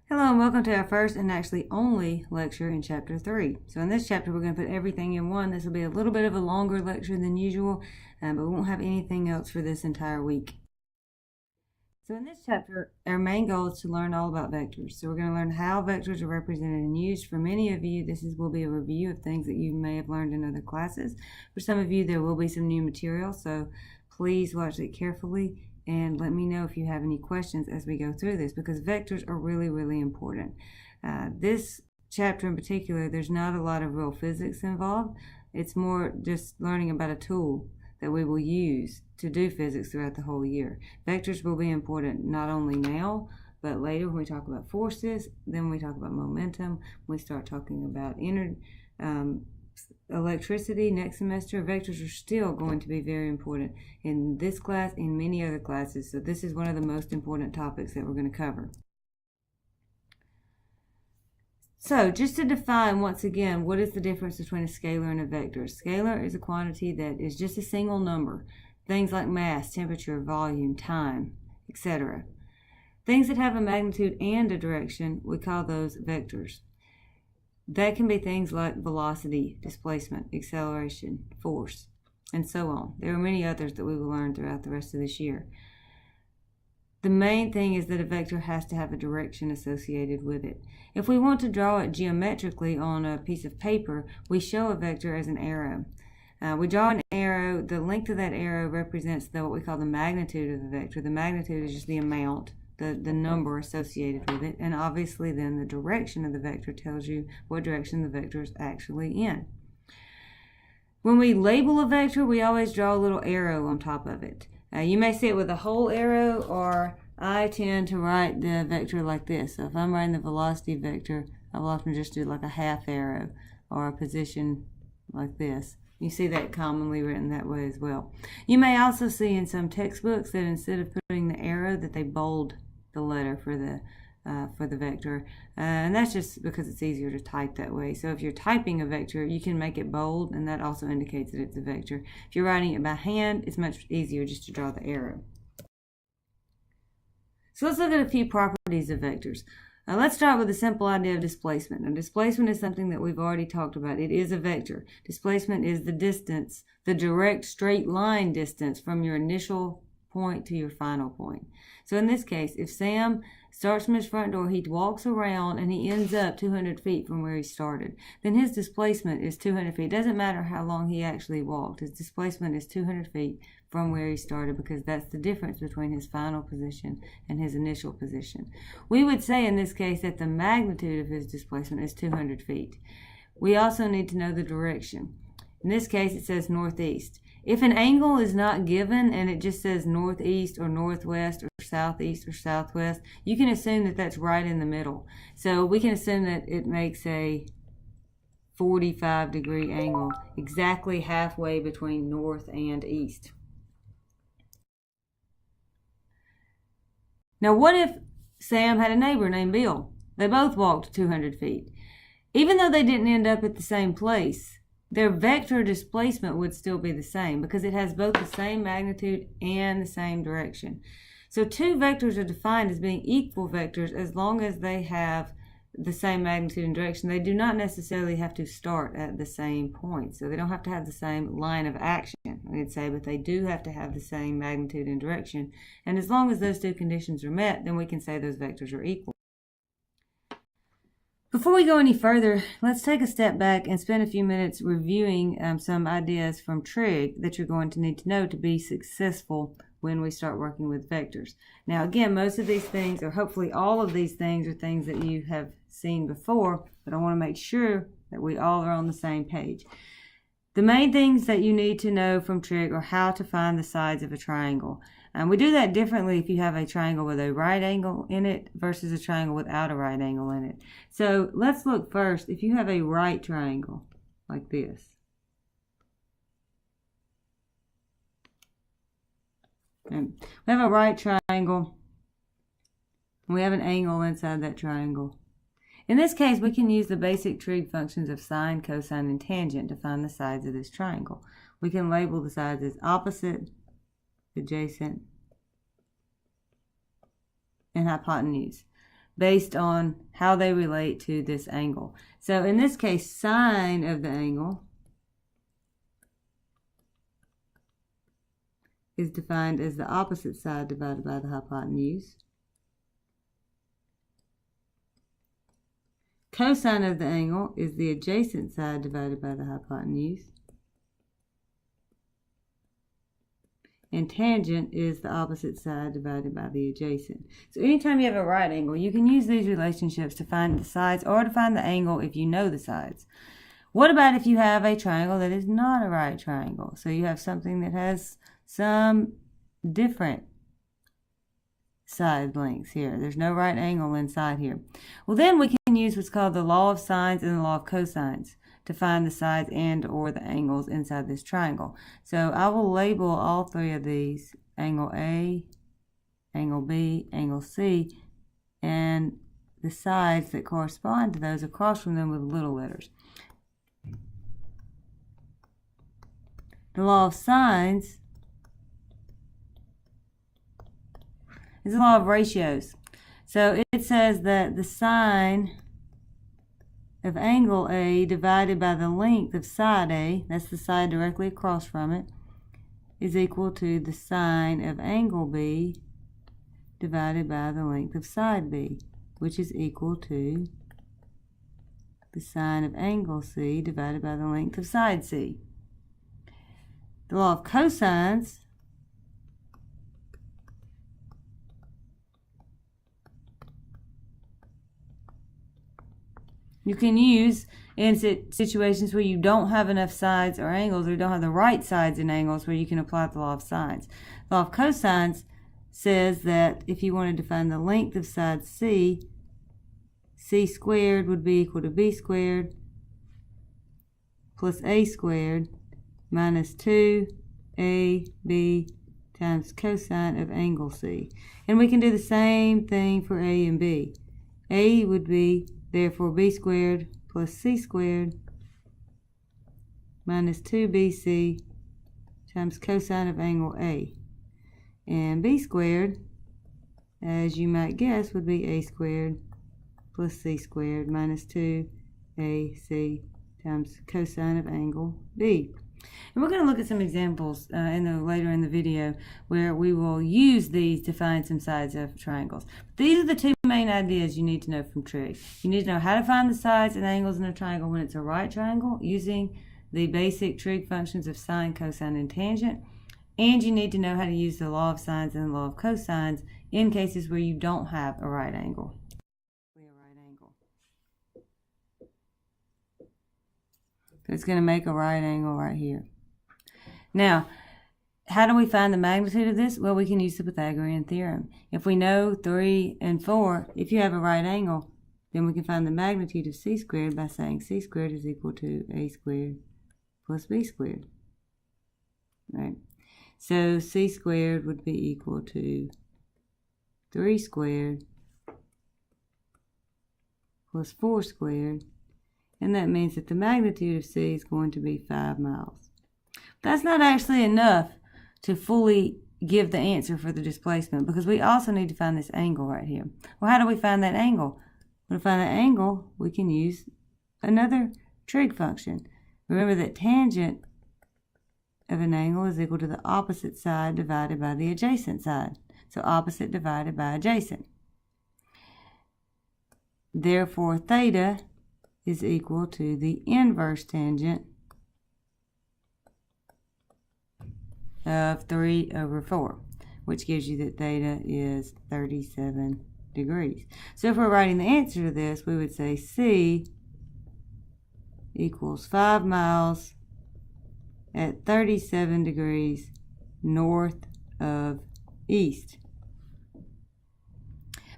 Hello and welcome to our first and actually only lecture in chapter 3. So in this chapter we're going to put everything in one. This will be a little bit of a longer lecture than usual, but we won't have anything else for this entire week. So in this chapter, our main goal is to learn all about vectors. So we're going to learn how vectors are represented and used. For many of you, will be a review of things that you may have learned in other classes. For some of you, there will be some new material, so please watch it carefully and let me know if you have any questions as we go through this, because vectors are really, really important. This chapter in particular, there's not a lot of real physics involved. It's more just learning about a tool that we will use to do physics throughout the whole year. Vectors will be important not only now, but later when we talk about forces, then we talk about momentum, we start talking about electricity next semester. Vectors are still going to be very important in this class and many other classes, so this is one of the most important topics that we're going to cover. So just to define once again, what is the difference between a scalar and a vector? A scalar is a quantity that is just a single number. Things like mass, temperature, volume, time, etc. Things that have a magnitude and a direction, we call those vectors. That can be things like velocity, displacement, acceleration, force, and so on. There are many others that we will learn throughout the rest of this year. The main thing is that a vector has to have a direction associated with it. If we want to draw it geometrically on a piece of paper, we show a vector as an arrow. We draw an arrow. The length of that arrow represents what we call the magnitude of the vector. The magnitude is just the amount, the number associated with it, and obviously then the direction of the vector tells you what direction the vector is actually in. When we label a vector, we always draw a little arrow on top of it. You may see it with a whole arrow, or I tend to write the vector like this. So if I'm writing the velocity vector, I will often just do like a half arrow or a position like this. You see that commonly written that way as well. You may also see in some textbooks that instead of putting the arrow, that they bold the letter for the vector, and that's just because it's easier to type that way. So if you're typing a vector, you can make it bold, and that also indicates that it's a vector. If you're writing it by hand, it's much easier just to draw the arrow. So let's look at a few properties of vectors. Let's start with the simple idea of displacement. Now, displacement is something that we've already talked about. It is a vector. Displacement is the distance, the direct straight line distance from your initial point to your final point. So in this case, if Sam starts from his front door, he walks around and he ends up 200 feet from where he started, then his displacement is 200 feet. It doesn't matter how long he actually walked. His displacement is 200 feet from where he started, because that's the difference between his final position and his initial position. We would say in this case that the magnitude of his displacement is 200 feet. We also need to know the direction. In this case, it says northeast. If an angle is not given and it just says northeast or northwest or southeast or southwest, you can assume that that's right in the middle. So we can assume that it makes a 45-degree angle exactly halfway between north and east. Now, what if Sam had a neighbor named Bill? They both walked 200 feet. Even though they didn't end up at the same place, their vector displacement would still be the same, because it has both the same magnitude and the same direction. So two vectors are defined as being equal vectors as long as they have the same magnitude and direction. They do not necessarily have to start at the same point. So they don't have to have the same line of action, we'd say, but they do have to have the same magnitude and direction. And as long as those two conditions are met, then we can say those vectors are equal. Before we go any further, let's take a step back and spend a few minutes reviewing some ideas from trig that you're going to need to know to be successful when we start working with vectors. Now again, most of these things, or hopefully all of these things, are things that you have seen before, but I want to make sure that we all are on the same page. The main things that you need to know from trig are how to find the sides of a triangle. And we do that differently if you have a triangle with a right angle in it versus a triangle without a right angle in it. So let's look first, if you have a right triangle like this. And we have a right triangle, and we have an angle inside that triangle. In this case, we can use the basic trig functions of sine, cosine, and tangent to find the sides of this triangle. We can label the sides as opposite, adjacent, and hypotenuse. based on how they relate to this angle. So in this case, sine of the angle is defined as the opposite side divided by the hypotenuse. Cosine of the angle is the adjacent side divided by the hypotenuse. And tangent is the opposite side divided by the adjacent. So anytime you have a right angle, you can use these relationships to find the sides or to find the angle if you know the sides. What about if you have a triangle that is not a right triangle? So you have something that has some different side lengths here. There's no right angle inside here. Well, then we can use what's called the law of sines and the law of cosines to find the sides and or the angles inside this triangle. So I will label all three of these, angle A, angle B, angle C, and the sides that correspond to those across from them with little letters. The law of sines is the law of ratios. So it says that the sine of angle A divided by the length of side A, that's the side directly across from it, is equal to the sine of angle B divided by the length of side B, which is equal to the sine of angle C divided by the length of side C. The law of cosines you can use in situations where you don't have enough sides or angles, or don't have the right sides and angles, where you can apply the law of sines. The law of cosines says that if you wanted to find the length of side C, C squared would be equal to B squared plus A squared minus 2AB times cosine of angle C. And we can do the same thing for A and B. A would be therefore B squared plus C squared minus 2BC times cosine of angle A. And B squared, as you might guess, would be A squared plus C squared minus 2AC times cosine of angle B. And we're going to look at some examples later in the video where we will use these to find some sides of triangles. These are the two main ideas you need to know from trig. You need to know how to find the sides and angles in a triangle when it's a right triangle using the basic trig functions of sine, cosine, and tangent. And you need to know how to use the law of sines and the law of cosines in cases where you don't have a right angle. It's going to make a right angle right here. Now, how do we find the magnitude of this? Well, we can use the Pythagorean theorem. If we know 3 and 4, if you have a right angle, then we can find the magnitude of c squared by saying c squared is equal to a squared plus b squared. Right? So c squared would be equal to 3 squared plus 4 squared. And that means that the magnitude of C is going to be 5 miles. That's not actually enough to fully give the answer for the displacement, because we also need to find this angle right here. Well, how do we find that angle? To find that angle, we can use another trig function. Remember that tangent of an angle is equal to the opposite side divided by the adjacent side. So opposite divided by adjacent. Therefore, theta is equal to the inverse tangent of 3 over 4, which gives you that theta is 37 degrees. So if we're writing the answer to this, we would say C equals 5 miles at 37 degrees north of east.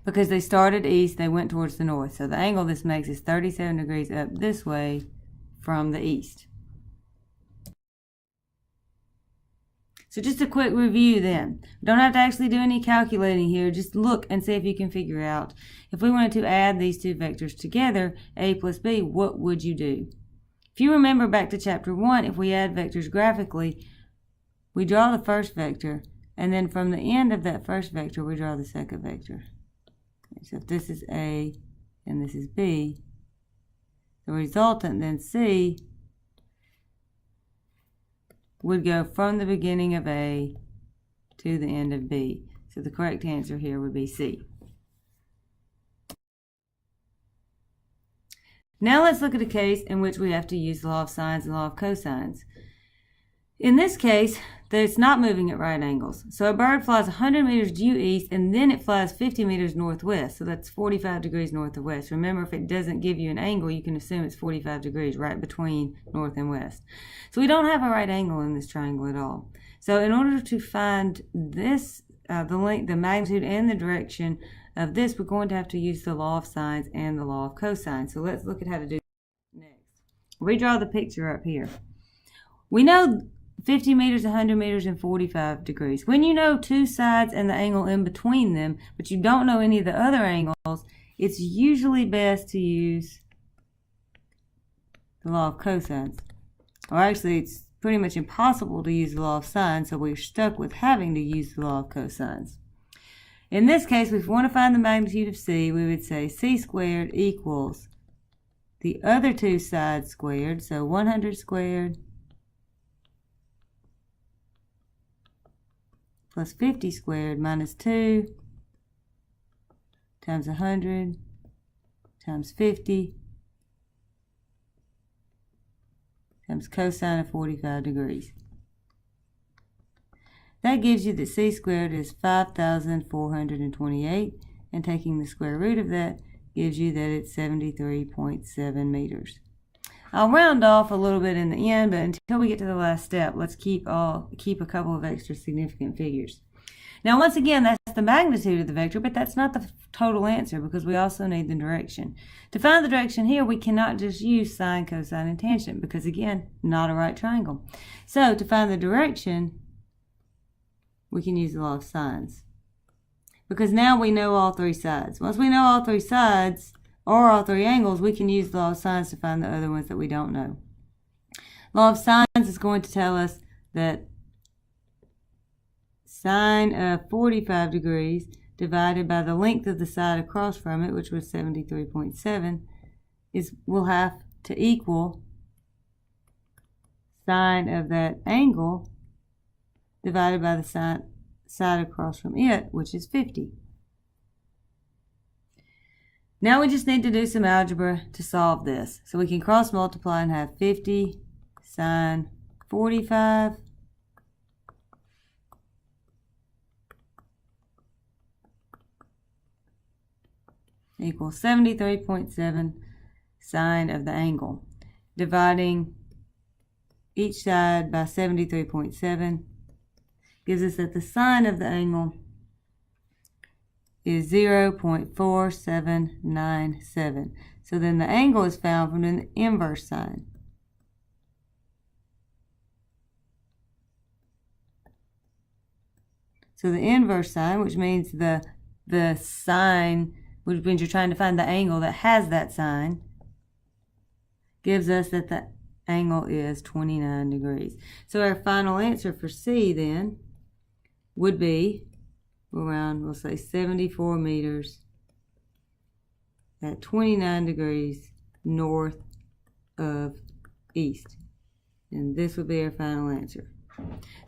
Because they started east, they went towards the north. So the angle this makes is 37 degrees up this way from the east. So just a quick review then. Don't have to actually do any calculating here. Just look and see if you can figure out. If we wanted to add these two vectors together, a plus b, what would you do? If you remember back to chapter 1, if we add vectors graphically, we draw the first vector, and then from the end of that first vector, we draw the second vector. So if this is A and this is B, the resultant then C would go from the beginning of A to the end of B. So the correct answer here would be C. Now let's look at a case in which we have to use the law of sines and law of cosines. In this case, it's not moving at right angles. So a bird flies 100 meters due east and then it flies 50 meters northwest. So that's 45 degrees north of west. Remember, if it doesn't give you an angle, you can assume it's 45 degrees right between north and west. So we don't have a right angle in this triangle at all. So in order to find this, the length, the magnitude, and the direction of this, we're going to have to use the law of sines and the law of cosines. So let's look at how to do that next. Redraw the picture up here. We know 50 meters, 100 meters, and 45 degrees. When you know two sides and the angle in between them, but you don't know any of the other angles, it's usually best to use the law of cosines. Or actually, it's pretty much impossible to use the law of sines, so we're stuck with having to use the law of cosines. In this case, if we want to find the magnitude of C, we would say C squared equals the other two sides squared, so 100 squared plus 50 squared minus 2 times 100 times 50 times cosine of 45 degrees. That gives you that C squared is 5,428, and taking the square root of that gives you that it's 73.7 meters. I'll round off a little bit in the end, but until we get to the last step, let's keep a couple of extra significant figures. Now, once again, that's the magnitude of the vector, but that's not the total answer because we also need the direction. To find the direction here, we cannot just use sine, cosine, and tangent because, again, not a right triangle. So to find the direction, we can use the law of sines because now we know all three sides. Once we know all three sides, or all three angles, we can use the law of sines to find the other ones that we don't know. Law of sines is going to tell us that sine of 45 degrees divided by the length of the side across from it, which was 73.7, will have to equal sine of that angle divided by the side across from it, which is 50. Now we just need to do some algebra to solve this. So we can cross multiply and have 50 sine 45 equals 73.7 sine of the angle. Dividing each side by 73.7 gives us that the sine of the angle is 0.4797. So then the angle is found from the inverse sine. So the inverse sine, which means the sine, which means you're trying to find the angle that has that sine, gives us that the angle is 29 degrees. So our final answer for C then would be around, we'll say 74 meters at 29 degrees north of east. And this would be our final answer.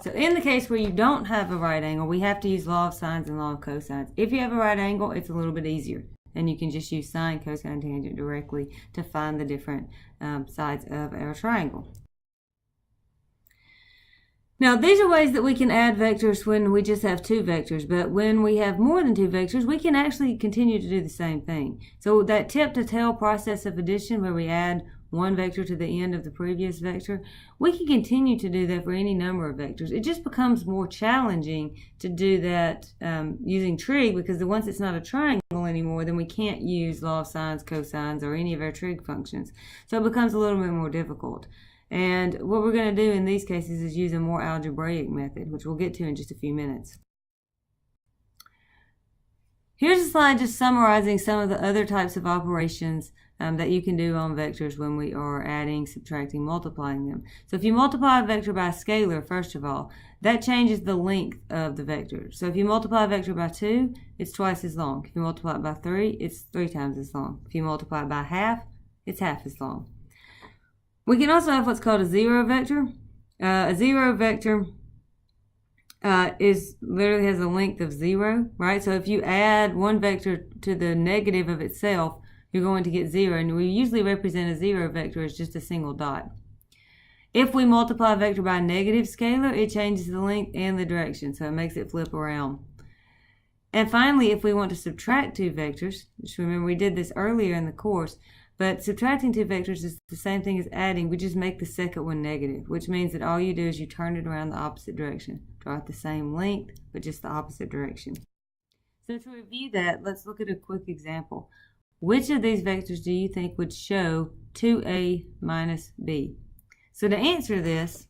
So in the case where you don't have a right angle, we have to use law of sines and law of cosines. If you have a right angle, it's a little bit easier. And you can just use sine, cosine, tangent directly to find the different sides of our triangle. Now, these are ways that we can add vectors when we just have two vectors, but when we have more than two vectors, we can actually continue to do the same thing. So that tip-to-tail process of addition, where we add one vector to the end of the previous vector, we can continue to do that for any number of vectors. It just becomes more challenging to do that using trig, because once it's not a triangle anymore, then we can't use law of sines, cosines, or any of our trig functions. So it becomes a little bit more difficult. And what we're going to do in these cases is use a more algebraic method, which we'll get to in just a few minutes. Here's a slide just summarizing some of the other types of operations that you can do on vectors when we are adding, subtracting, multiplying them. So if you multiply a vector by a scalar, first of all, that changes the length of the vector. So if you multiply a vector by 2, it's twice as long. If you multiply it by 3, it's 3 times as long. If you multiply it by half, it's half as long. We can also have what's called a zero vector. A zero vector literally has a length of 0, right? So if you add one vector to the negative of itself, you're going to get 0, and we usually represent a zero vector as just a single dot. If we multiply a vector by a negative scalar, it changes the length and the direction, so it makes it flip around. And finally, if we want to subtract two vectors, just remember we did this earlier in the course, but subtracting two vectors is the same thing as adding. We just make the second one negative, which means that all you do is you turn it around the opposite direction. Draw it the same length, but just the opposite direction. So to review that, let's look at a quick example. Which of these vectors do you think would show 2a minus b? So to answer this,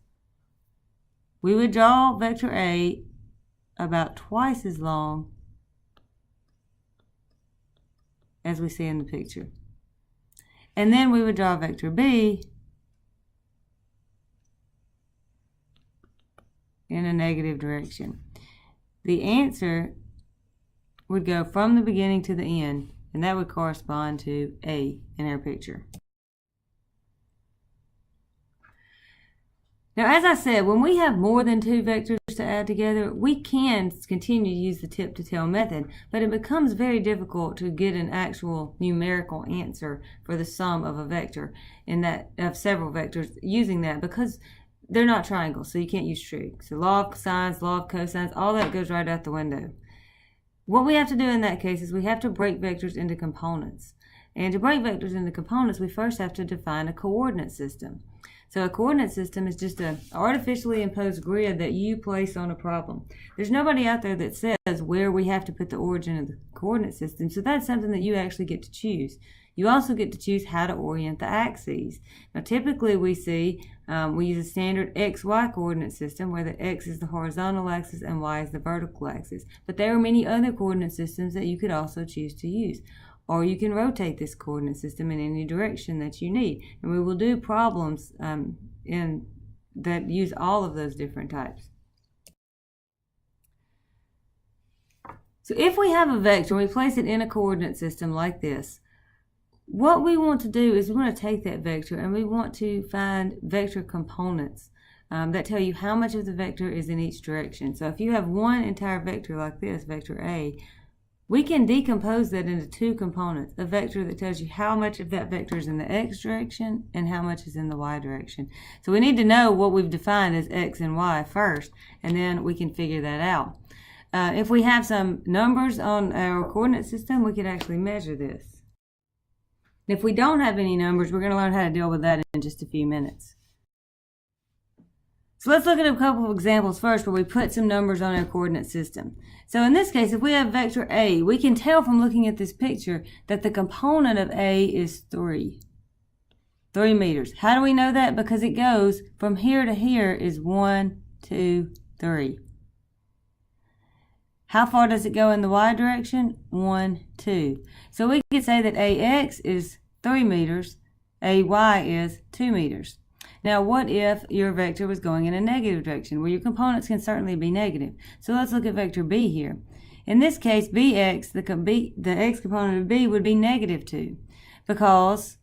we would draw vector A about twice as long as we see in the picture. And then we would draw vector B in a negative direction. The answer would go from the beginning to the end, and that would correspond to A in our picture. Now, as I said, when we have more than two vectors to add together, we can continue to use the tip-to-tail method, but it becomes very difficult to get an actual numerical answer for the sum of a vector of several vectors using that, because they're not triangles, so you can't use trig. So law of sines, law of cosines, all that goes right out the window. What we have to do in that case is we have to break vectors into components. And to break vectors into components, we first have to define a coordinate system. So a coordinate system is just an artificially imposed grid that you place on a problem. There's nobody out there that says where we have to put the origin of the coordinate system, so that's something that you actually get to choose. You also get to choose how to orient the axes. Now typically we use a standard XY coordinate system where the X is the horizontal axis and Y is the vertical axis. But there are many other coordinate systems that you could also choose to use. Or you can rotate this coordinate system in any direction that you need. And we will do problems that use all of those different types. So if we have a vector, we place it in a coordinate system like this, what we want to do is we want to take that vector and we want to find vector components that tell you how much of the vector is in each direction. So if you have one entire vector like this, vector A, we can decompose that into two components, a vector that tells you how much of that vector is in the x direction and how much is in the y direction. So we need to know what we've defined as x and y first, and then we can figure that out. If we have some numbers on our coordinate system, we could actually measure this. If we don't have any numbers, we're going to learn how to deal with that in just a few minutes. So let's look at a couple of examples first where we put some numbers on our coordinate system. So in this case, if we have vector A, we can tell from looking at this picture that the component of A is 3 meters. How do we know that? Because it goes from here to here is 1, 2, 3. How far does it go in the y direction? 1, 2. So we could say that AX is 3 meters, AY is 2 meters. Now, what if your vector was going in a negative direction? Well, your components can certainly be negative. So let's look at vector B here. In this case, BX, the x component of B would be negative 2 because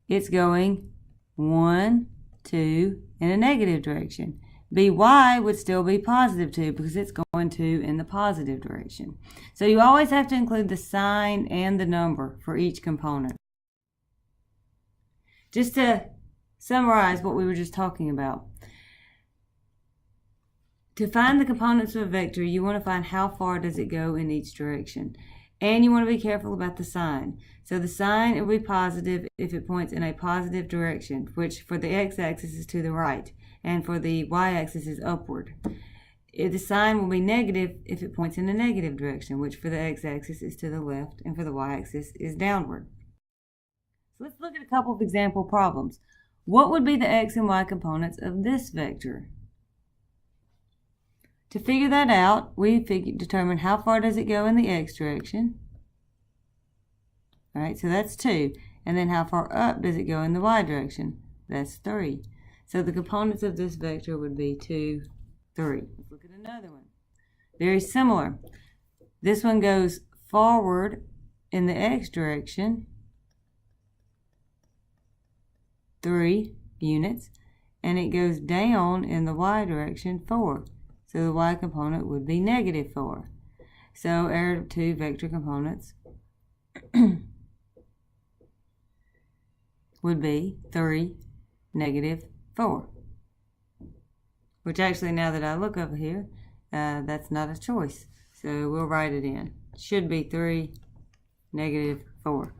it's going 1, 2 in a negative direction. BY would still be positive 2 because it's going 2 in the positive direction. So you always have to include the sign and the number for each component. Just to summarize what we were just talking about. To find the components of a vector, you want to find how far does it go in each direction. And you want to be careful about the sign. So the sign will be positive if it points in a positive direction, which for the x-axis is to the right, and for the y-axis is upward. The sign will be negative if it points in a negative direction, which for the x-axis is to the left, and for the y-axis is downward. So let's look at a couple of example problems. What would be the x and y components of this vector? To figure that out, we determine how far does it go in the x direction. All right, so that's 2. And then how far up does it go in the y direction? That's 3. So the components of this vector would be 2, 3. Let's look at another one. Very similar. This one goes forward in the x direction, 3 units, and it goes down in the y direction, 4. So the y component would be negative 4. So our two vector components would be 3, negative 4. Which actually, now that I look over here, that's not a choice. So we'll write it in. Should be 3, negative 4.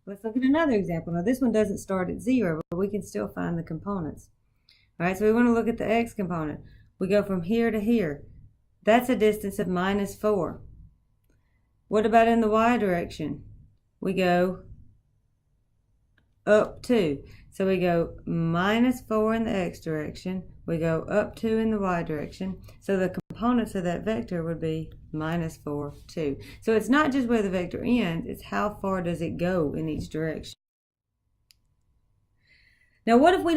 Let's look at another example. Now this one doesn't start at 0, but we can still find the components. All right, so we want to look at the x component. We go from here to here. That's a distance of minus 4. What about in the y direction? We go up 2. So we go minus 4 in the x direction. We go up 2 in the y direction. So the components of that vector would be minus 4, 2. So it's not just where the vector ends, it's how far does it go in each direction. Now what if we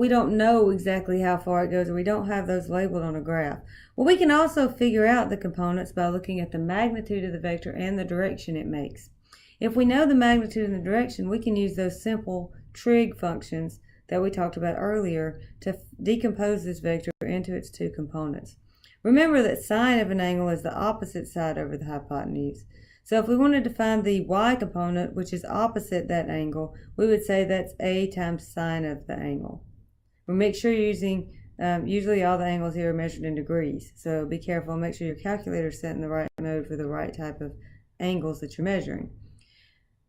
don't know exactly how far it goes, or we don't have those labeled on a graph? Well, we can also figure out the components by looking at the magnitude of the vector and the direction it makes. If we know the magnitude and the direction, we can use those simple trig functions that we talked about earlier to decompose this vector into its two components. Remember that sine of an angle is the opposite side over the hypotenuse. So if we wanted to find the y component, which is opposite that angle, we would say that's a times sine of the angle. We'll make sure you're using, usually all the angles here are measured in degrees, so be careful. Make sure your calculator is set in the right mode for the right type of angles that you're measuring.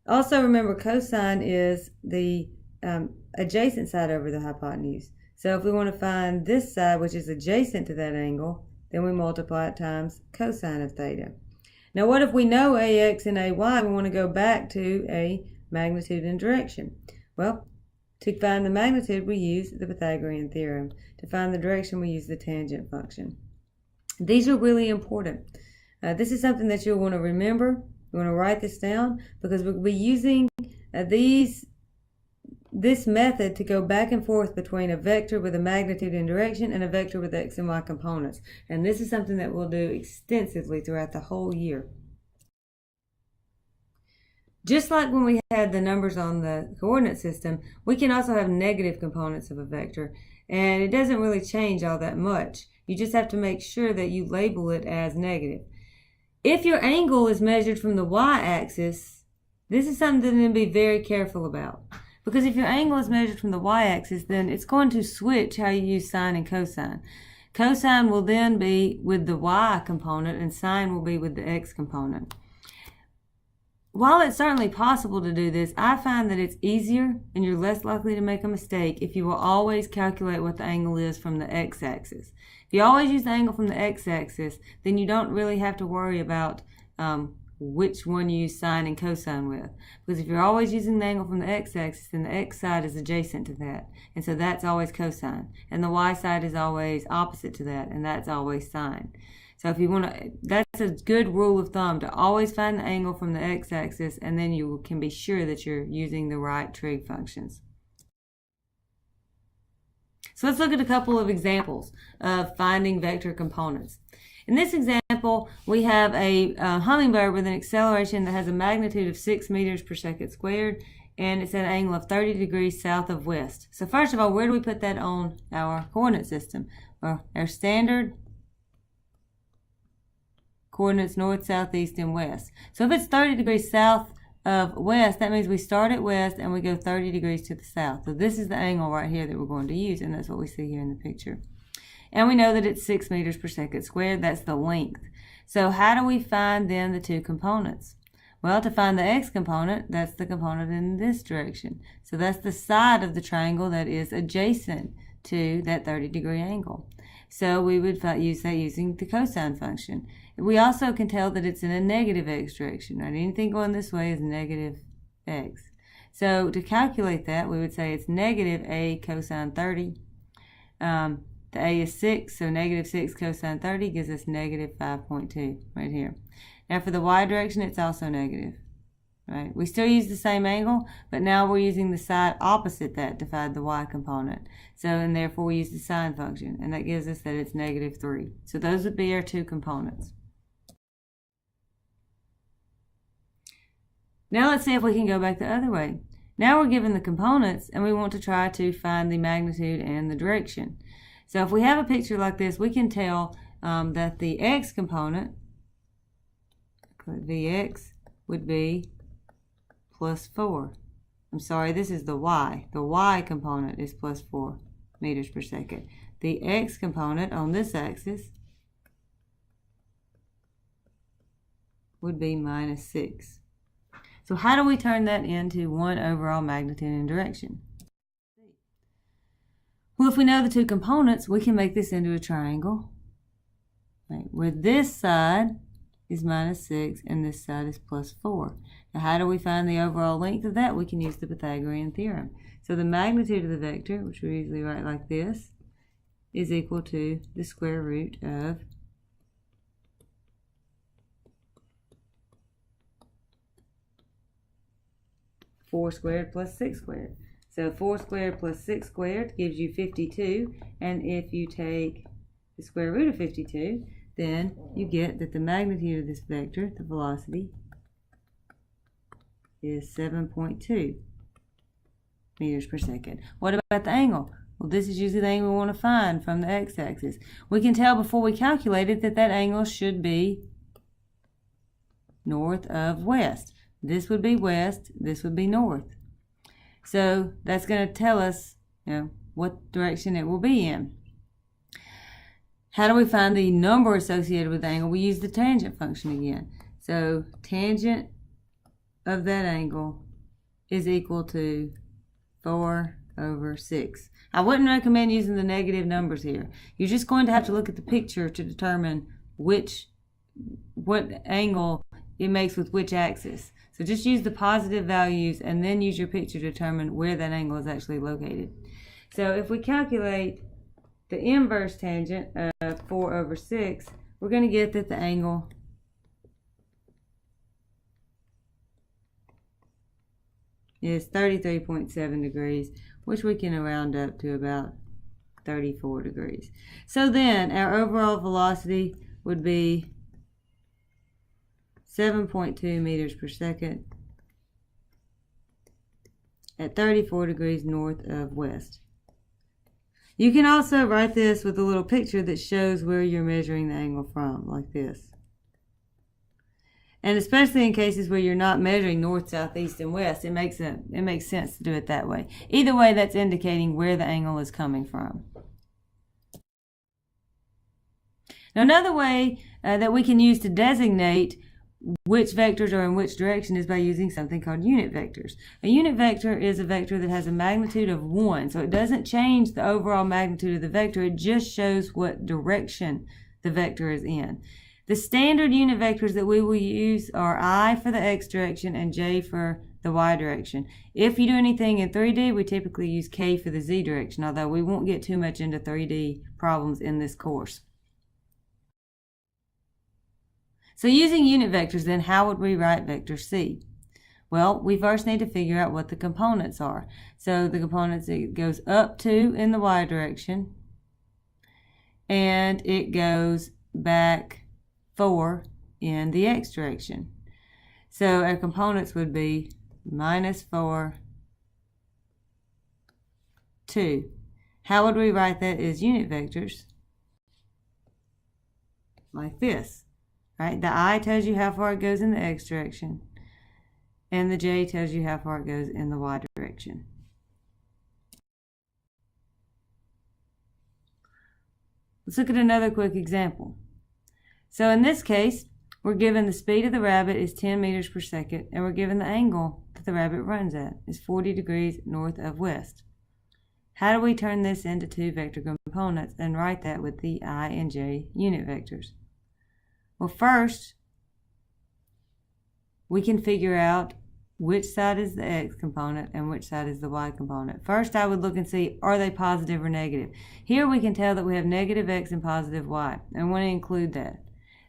Also remember, cosine is the adjacent side over the hypotenuse. So if we want to find this side, which is adjacent to that angle, then we multiply it times cosine of theta. Now what if we know AX and AY, we want to go back to a magnitude and direction? Well, to find the magnitude, we use the Pythagorean theorem. To find the direction, we use the tangent function. These are really important. This is something that you'll want to remember. You want to write this down, because we'll be using this method to go back and forth between a vector with a magnitude and direction and a vector with x and y components. And this is something that we'll do extensively throughout the whole year. Just like when we had the numbers on the coordinate system, we can also have negative components of a vector, and it doesn't really change all that much. You just have to make sure that you label it as negative. If your angle is measured from the y-axis, this is something to be very careful about. Because if your angle is measured from the y-axis, then it's going to switch how you use sine and cosine. Cosine will then be with the y component, and sine will be with the x component. While it's certainly possible to do this, I find that it's easier and you're less likely to make a mistake if you will always calculate what the angle is from the x-axis. If you always use the angle from the x-axis, then you don't really have to worry about which one you use sine and cosine with. Because if you're always using the angle from the x-axis, then the x side is adjacent to that. And so that's always cosine. And the y side is always opposite to that, and that's always sine. So if you want to, that's a good rule of thumb, to always find the angle from the x-axis, and then you can be sure that you're using the right trig functions. So let's look at a couple of examples of finding vector components. In this example, we have a hummingbird with an acceleration that has a magnitude of 6 meters per second squared, and it's at an angle of 30 degrees south of west. So first of all, where do we put that on our coordinate system? Well, our standard coordinates north, south, east, and west. So if it's 30 degrees south of west, that means we start at west and we go 30 degrees to the south. So this is the angle right here that we're going to use, and that's what we see here in the picture. And we know that it's 6 meters per second squared. That's the length. So how do we find then the two components? Well, to find the x component, that's the component in this direction. So that's the side of the triangle that is adjacent to that 30-degree angle. So we would use that using the cosine function. We also can tell that it's in a negative x direction, right? Anything going this way is negative x. So to calculate that, we would say it's negative a cosine 30. The A is 6, so negative 6 cosine 30 gives us negative 5.2 right here. Now for the y direction, it's also negative. Right? We still use the same angle, but now we're using the side opposite that to find the y component. So, and therefore we use the sine function, and that gives us that it's negative 3. So those would be our two components. Now let's see if we can go back the other way. Now we're given the components, and we want to try to find the magnitude and the direction. So if we have a picture like this, we can tell that the x component, Vx, would be plus 4. I'm sorry, this is the y. The y component is plus 4 meters per second. The x component on this axis would be minus 6. So how do we turn that into one overall magnitude and direction? Well, if we know the two components, we can make this into a triangle, right, where this side is minus 6 and this side is plus 4. Now how do we find the overall length of that? We can use the Pythagorean theorem. So the magnitude of the vector, which we usually write like this, is equal to the square root of (4 squared plus 6 squared). So 4 squared plus 6 squared gives you 52, and if you take the square root of 52, then you get that the magnitude of this vector, the velocity, is 7.2 meters per second. What about the angle? Well, this is usually the angle we want to find from the x-axis. We can tell before we calculate it that that angle should be north of west. This would be west, this would be north. So that's going to tell us, what direction it will be in. How do we find the number associated with the angle? We use the tangent function again. So tangent of that angle is equal to 4 over 6. I wouldn't recommend using the negative numbers here. You're just going to have to look at the picture to determine what angle it makes with which axis. So just use the positive values and then use your picture to determine where that angle is actually located. So if we calculate the inverse tangent of 4 over 6, we're going to get that the angle is 33.7 degrees, which we can round up to about 34 degrees. So then our overall velocity would be 7.2 meters per second at 34 degrees north of west. You can also write this with a little picture that shows where you're measuring the angle from, like this. And especially in cases where you're not measuring north, south, east, and west, it makes sense to do it that way. Either way, that's indicating where the angle is coming from. Now, another way that we can use to designate which vectors are in which direction is by using something called unit vectors. A unit vector is a vector that has a magnitude of 1, so it doesn't change the overall magnitude of the vector, it just shows what direction the vector is in. The standard unit vectors that we will use are I for the x direction and j for the y direction. If you do anything in 3D, we typically use k for the z direction, although we won't get too much into 3D problems in this course. So using unit vectors, then how would we write vector c? Well, we first need to figure out what the components are. So the components, it goes up 2 in the y direction, and it goes back 4 in the x direction. So our components would be minus 4, 2. How would we write that as unit vectors? Like this. Right? The I tells you how far it goes in the x direction, and the j tells you how far it goes in the y direction. Let's look at another quick example. So in this case, we're given the speed of the rabbit is 10 meters per second, and we're given the angle that the rabbit runs at is 40 degrees north of west. How do we turn this into two vector components and write that with the I and j unit vectors? Well, first, we can figure out which side is the x component and which side is the y component. First, I would look and see, are they positive or negative? Here we can tell that we have negative x and positive y, and I want to include that.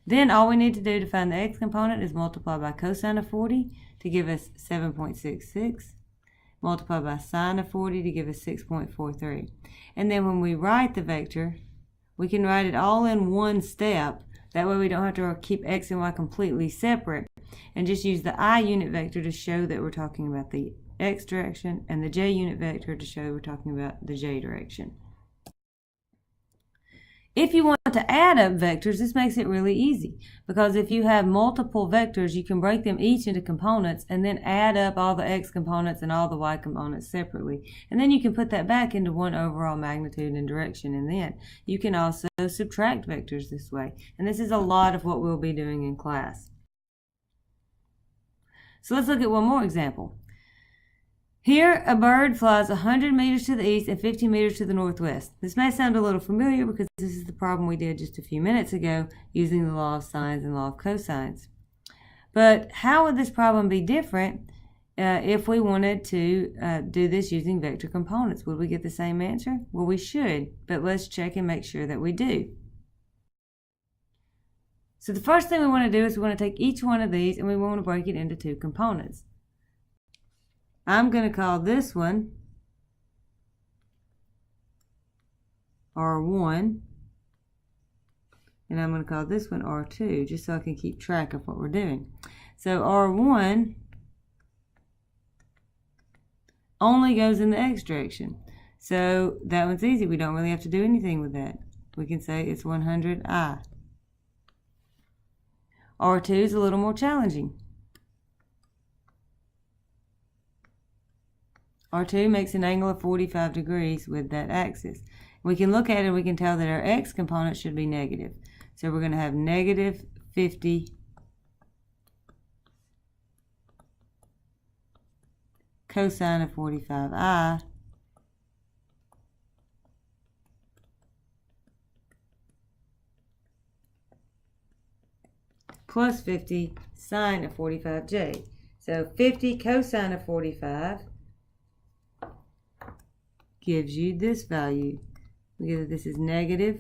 Then all we need to do to find the x component is multiply by cosine of 40 to give us 7.66, multiply by sine of 40 to give us 6.43. And then when we write the vector, we can write it all in one step. That way we don't have to keep x and y completely separate, and just use the I unit vector to show that we're talking about the x direction, and the j unit vector to show we're talking about the j direction. If you want to add up vectors, this makes it really easy, because if you have multiple vectors, you can break them each into components and then add up all the x components and all the y components separately. And then you can put that back into one overall magnitude and direction, and then you can also subtract vectors this way. And this is a lot of what we'll be doing in class. So let's look at one more example. Here, a bird flies 100 meters to the east and 50 meters to the northwest. This may sound a little familiar because this is the problem we did just a few minutes ago using the law of sines and law of cosines. But how would this problem be different if we wanted to do this using vector components? Would we get the same answer? Well, we should, but let's check and make sure that we do. So the first thing we want to do is we want to take each one of these and we want to break it into two components. I'm going to call this one R1, and I'm going to call this one R2, just so I can keep track of what we're doing. So R1 only goes in the x direction. So that one's easy. We don't really have to do anything with that. We can say it's 100I. R2 is a little more challenging. R2 makes an angle of 45 degrees with that axis. We can look at it and we can tell that our x component should be negative. So we're going to have negative 50 cosine of 45I plus 50 sine of 45j. So 50 cosine of 45 gives you this value. We get that this is negative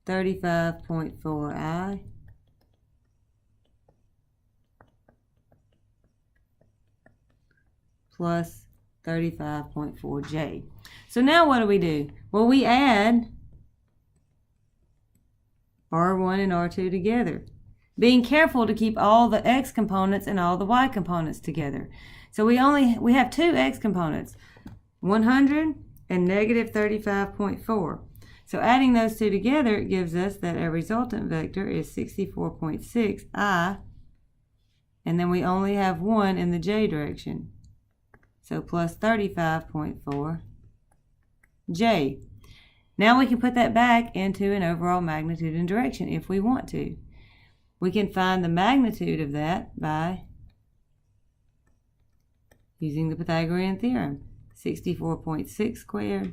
35.4I plus 35.4J. So now what do? Well, we add R1 and R2 together, being careful to keep all the x components and all the y components together. So we have two x components, 100 and negative 35.4. So adding those two together, it gives us that our resultant vector is 64.6I, and then we only have 1 in the j direction. So plus 35.4j. Now we can put that back into an overall magnitude and direction if we want to. We can find the magnitude of that by using the Pythagorean theorem. 64.6 squared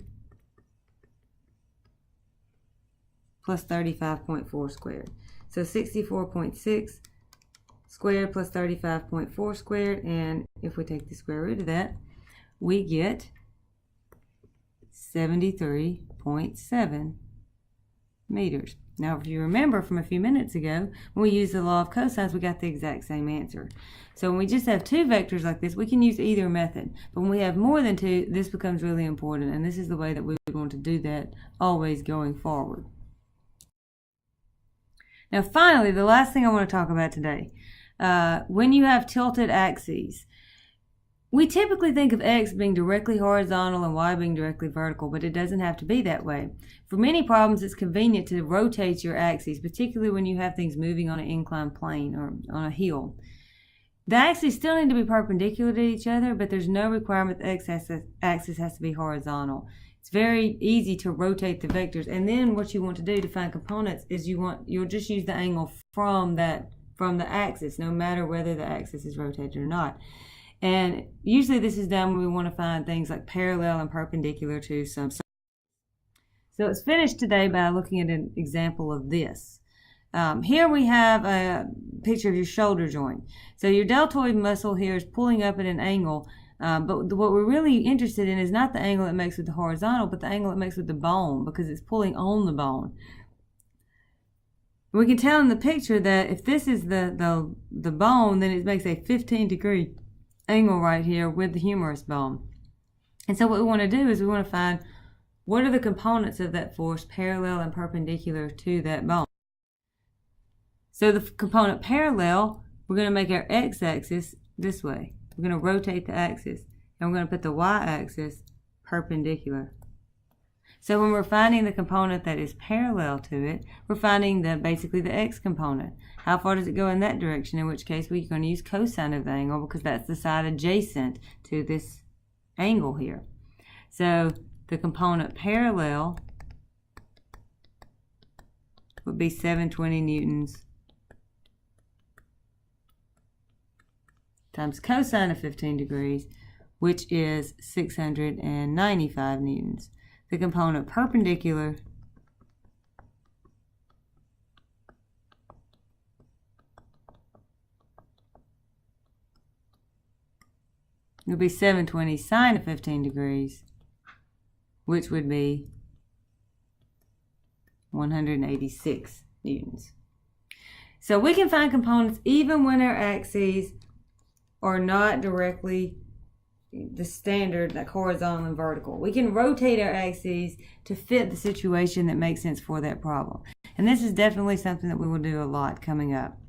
plus 35.4 squared. So 64.6 squared plus 35.4 squared, and if we take the square root of that, we get 73.7 meters. Now, if you remember from a few minutes ago, when we used the law of cosines, we got the exact same answer. So when we just have two vectors like this, we can use either method. But when we have more than two, this becomes really important, and this is the way that we would want to do that always going forward. Now, finally, the last thing I want to talk about today, when you have tilted axes, we typically think of x being directly horizontal and y being directly vertical, but it doesn't have to be that way. For many problems, it's convenient to rotate your axes, particularly when you have things moving on an inclined plane or on a hill. The axes still need to be perpendicular to each other, but there's no requirement the x-axis has to be horizontal. It's very easy to rotate the vectors, and then what you want to do to find components is you'll just use the angle from the axis, no matter whether the axis is rotated or not. And usually this is done when we want to find things like parallel and perpendicular to some surface. So it's finished today by looking at an example of this. Here we have a picture of your shoulder joint. So your deltoid muscle here is pulling up at an angle, but what we're really interested in is not the angle it makes with the horizontal, but the angle it makes with the bone, because it's pulling on the bone. We can tell in the picture that if this is the bone, then it makes a 15-degree angle right here with the humerus bone. And so what we want to do is we want to find what are the components of that force parallel and perpendicular to that bone. So the component parallel, we're going to make our x-axis this way. We're going to rotate the axis, and we're going to put the y-axis perpendicular. So when we're finding the component that is parallel to it, we're finding basically the x component. How far does it go in that direction? In which case we're going to use cosine of the angle, because that's the side adjacent to this angle here. So the component parallel would be 720 newtons times cosine of 15 degrees, which is 695 newtons. The component perpendicular would be 720 sine of 15 degrees, which would be 186 newtons. So we can find components even when our axes are not directly the standard, like horizontal and vertical. We can rotate our axes to fit the situation that makes sense for that problem. And this is definitely something that we will do a lot coming up.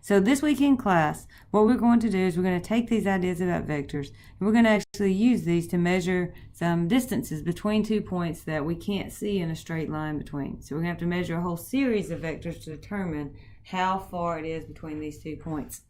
So this week in class, what we're going to do is we're going to take these ideas about vectors, and we're going to actually use these to measure some distances between 2 points that we can't see in a straight line between. So we're going to have to measure a whole series of vectors to determine how far it is between these 2 points.